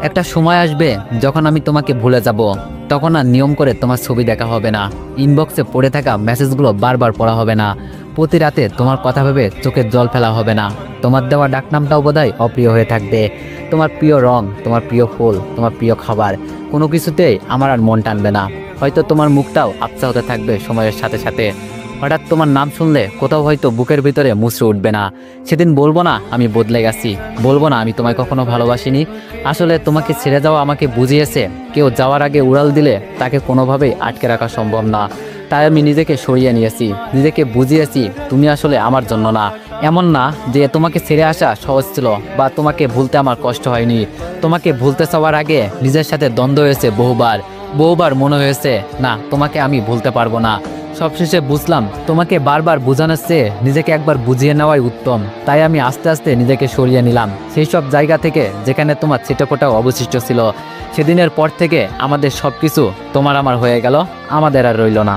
একটা সময় আসবে যখন আমি তোমাকে ভুলে যাব, তখন আর নিয়ম করে তোমার ছবি দেখা হবে না, ইনবক্সে পড়ে থাকা মেসেজগুলো বারবার পড়া হবে না, প্রতি রাতে তোমার কথা ভেবে চোখের জল ফেলা হবে না, তোমার দেওয়া ডাকনামটাও বোধহয় অপ্রিয় হয়ে থাকবে। তোমার প্রিয় রং, তোমার প্রিয় ফুল, তোমার প্রিয় খাবার, কোনো কিছুতেই আমার আর মন টানবে না। হয়তো তোমার মুখটাও আবছা হতে থাকবে সময়ের সাথে সাথে। হঠাৎ তোমার নাম শুনলে কোথাও হয়তো বুকের ভিতরে মুচড়ে উঠবে না। সেদিন বলবো না আমি বদলে গেছি, বলবো না আমি তোমায় কখনো ভালোবাসিনি। আসলে তোমাকে ছেড়ে যাওয়া আমাকে বুঝিয়েছে, কেউ যাওয়ার আগে উড়াল দিলে তাকে কোনোভাবেই আটকে রাখা সম্ভব না। তাই আমি নিজেকে সরিয়ে নিয়েছি, নিজেকে বুঝিয়েছি তুমি আসলে আমার জন্য না। এমন না যে তোমাকে ছেড়ে আসা সহজ ছিল বা তোমাকে ভুলতে আমার কষ্ট হয়নি। তোমাকে ভুলতে চাওয়ার আগে নিজের সাথে দ্বন্দ্ব হয়েছে বহুবার, বহুবার মনে হয়েছে না তোমাকে আমি ভুলতে পারবো না। সবশেষে বুঝলাম তোমাকে বারবার বোঝানোর চেয়ে নিজেকে একবার বুঝিয়ে নেওয়াই উত্তম। তাই আমি আস্তে আস্তে নিজেকে সরিয়ে নিলাম সেই সব জায়গা থেকে যেখানে তোমার ছিটেফোঁটাও অবশিষ্ট ছিল। সেদিনের পর থেকে আমাদের সবকিছু তোমার আমার হয়ে গেল, আমাদের আর রইল না।